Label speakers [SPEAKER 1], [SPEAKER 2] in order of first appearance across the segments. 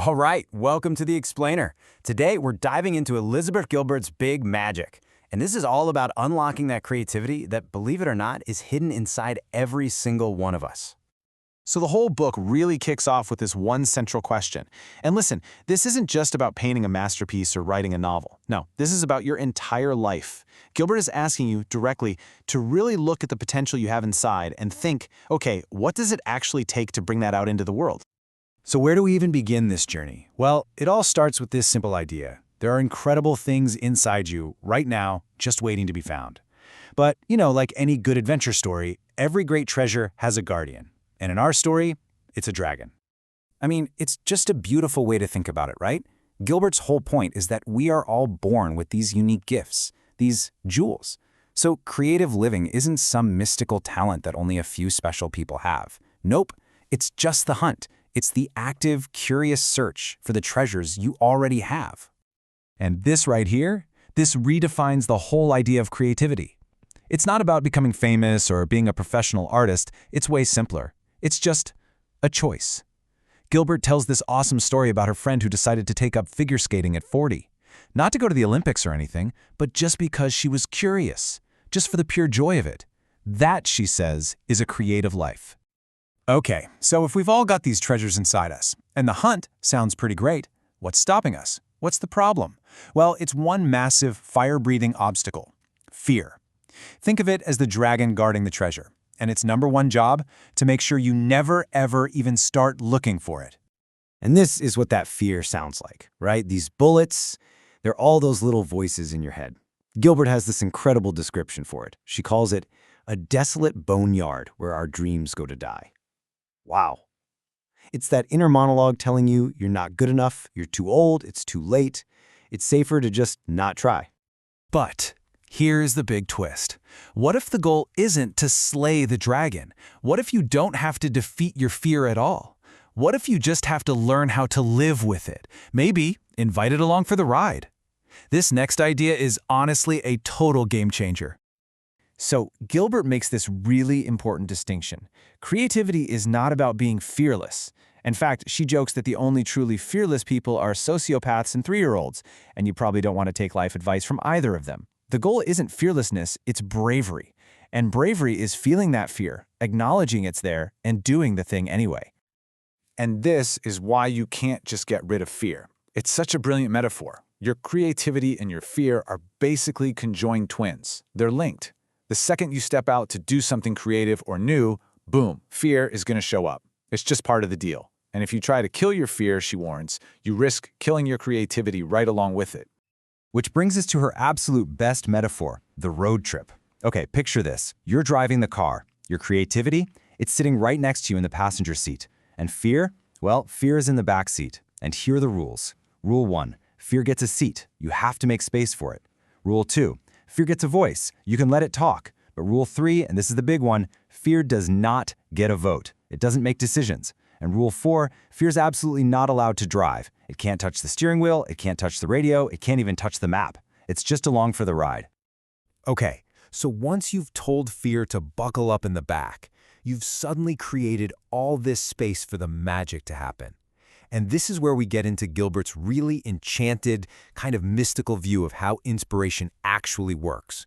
[SPEAKER 1] All right, welcome to The Explainer. Today, we're diving into Elizabeth Gilbert's Big Magic. And this is all about unlocking that creativity that, believe it or not, is hidden inside every single one of us.
[SPEAKER 2] So the whole book really kicks off with this one central question. And listen, this isn't just about painting a masterpiece or writing a novel. No, this is about your entire life. Gilbert is asking you directly to really look at the potential you have inside and think, okay, what does it actually take to bring that out into the world?
[SPEAKER 1] So where do we even begin this journey? Well, it all starts with this simple idea. There are incredible things inside you right now, just waiting to be found. But, like any good adventure story, every great treasure has a guardian. And in our story, it's a dragon. I mean, it's just a beautiful way to think about it, right? Gilbert's whole point is that we are all born with these unique gifts, these jewels. So creative living isn't some mystical talent that only a few special people have. Nope, it's just the hunt. It's the active, curious search for the treasures you already have. And this right here, this redefines the whole idea of creativity. It's not about becoming famous or being a professional artist. It's way simpler. It's just a choice. Gilbert tells this awesome story about her friend who decided to take up figure skating at 40. Not to go to the Olympics or anything, but just because she was curious, just for the pure joy of it. That, she says, is a creative life. Okay, so if we've all got these treasures inside us, and the hunt sounds pretty great, what's stopping us? What's the problem? Well, it's one massive, fire-breathing obstacle: fear. Think of it as the dragon guarding the treasure, and its number one job, to make sure you never, ever even start looking for it.
[SPEAKER 3] And this is what that fear sounds like, right? These bullets, they're all those little voices in your head. Gilbert has this incredible description for it. She calls it a desolate boneyard where our dreams go to die. Wow. It's that inner monologue telling you you're not good enough, you're too old, it's too late. It's safer to just not try.
[SPEAKER 1] But here's the big twist. What if the goal isn't to slay the dragon? What if you don't have to defeat your fear at all? What if you just have to learn how to live with it? Maybe invite it along for the ride. This next idea is honestly a total game changer.
[SPEAKER 2] So Gilbert makes this really important distinction. Creativity is not about being fearless. In fact, she jokes that the only truly fearless people are sociopaths and 3-year-olds, and you probably don't want to take life advice from either of them. The goal isn't fearlessness, it's bravery. And bravery is feeling that fear, acknowledging it's there, and doing the thing anyway.
[SPEAKER 4] And this is why you can't just get rid of fear. It's such a brilliant metaphor. Your creativity and your fear are basically conjoined twins. They're linked. The second you step out to do something creative or new, boom, fear is going to show up. It's just part of the deal. And if you try to kill your fear, she warns, you risk killing your creativity right along with it.
[SPEAKER 3] Which brings us to her absolute best metaphor, the road trip. Okay, picture this. You're driving the car. Your creativity, it's sitting right next to you in the passenger seat. And fear? Well, fear is in the back seat. And here are the rules. Rule 1, fear gets a seat. You have to make space for it. Rule 2, fear gets a voice. You can let it talk. But Rule 3, and this is the big one, fear does not get a vote. It doesn't make decisions. And Rule 4, fear is absolutely not allowed to drive. It can't touch the steering wheel, it can't touch the radio, it can't even touch the map. It's just along for the ride.
[SPEAKER 1] Okay, so once you've told fear to buckle up in the back, you've suddenly created all this space for the magic to happen. And this is where we get into Gilbert's really enchanted, kind of mystical view of how inspiration actually works.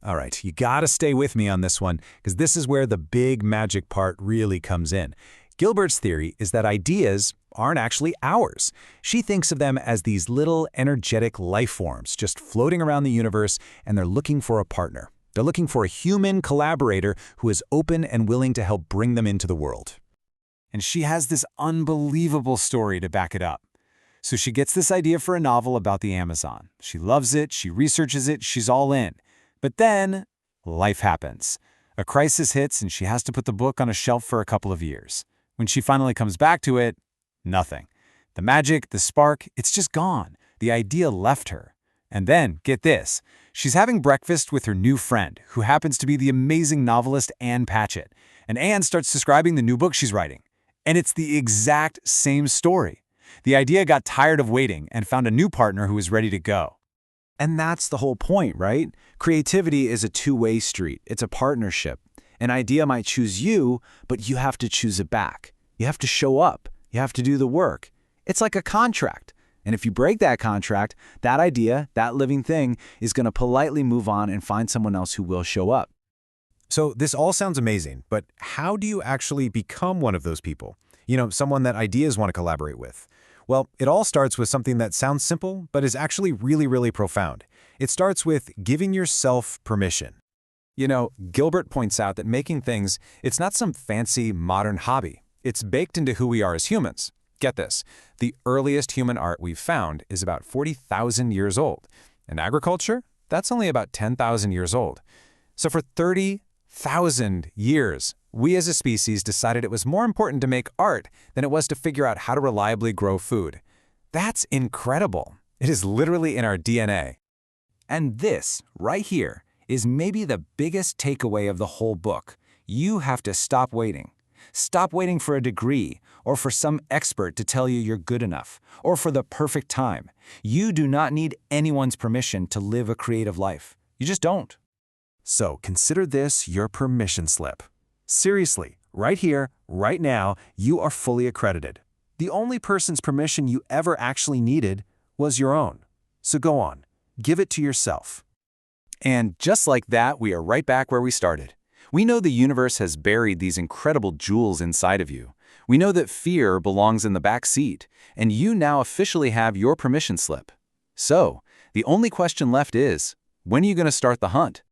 [SPEAKER 1] All right, you gotta stay with me on this one, because this is where the big magic part really comes in. Gilbert's theory is that ideas aren't actually ours. She thinks of them as these little energetic life forms just floating around the universe, and they're looking for a partner. They're looking for a human collaborator who is open and willing to help bring them into the world.
[SPEAKER 2] And she has this unbelievable story to back it up. So she gets this idea for a novel about the Amazon. She loves it, she researches it, she's all in. But then, life happens. A crisis hits and she has to put the book on a shelf for a couple of years. When she finally comes back to it, nothing. The magic, the spark, it's just gone. The idea left her. And then, get this, she's having breakfast with her new friend, who happens to be the amazing novelist Anne Patchett. And Anne starts describing the new book she's writing. And it's the exact same story. The idea got tired of waiting and found a new partner who was ready to go.
[SPEAKER 1] And that's the whole point, right? Creativity is a two-way street. It's a partnership. An idea might choose you, but you have to choose it back. You have to show up. You have to do the work.
[SPEAKER 2] It's like a contract. And if you break that contract, that idea, that living thing, is going to politely move on and find someone else who will show up.
[SPEAKER 1] So this all sounds amazing, but how do you actually become one of those people? Someone that ideas want to collaborate with. Well, it all starts with something that sounds simple, but is actually really, really profound. It starts with giving yourself permission.
[SPEAKER 2] Gilbert points out that making things, it's not some fancy modern hobby. It's baked into who we are as humans. Get this, the earliest human art we've found is about 40,000 years old. And agriculture, that's only about 10,000 years old. So for 30,000 years, we as a species decided it was more important to make art than it was to figure out how to reliably grow food. That's incredible. It is literally in our DNA.
[SPEAKER 3] And this, right here, is maybe the biggest takeaway of the whole book. You have to stop waiting. Stop waiting for a degree, or for some expert to tell you you're good enough, or for the perfect time. You do not need anyone's permission to live a creative life. You just don't.
[SPEAKER 1] So consider this your permission slip. Seriously, right here, right now, you are fully accredited. The only person's permission you ever actually needed was your own. So go on, give it to yourself.
[SPEAKER 2] And just like that, we are right back where we started. We know the universe has buried these incredible jewels inside of you. We know that fear belongs in the back seat, and you now officially have your permission slip. So, the only question left is, when are you going to start the hunt?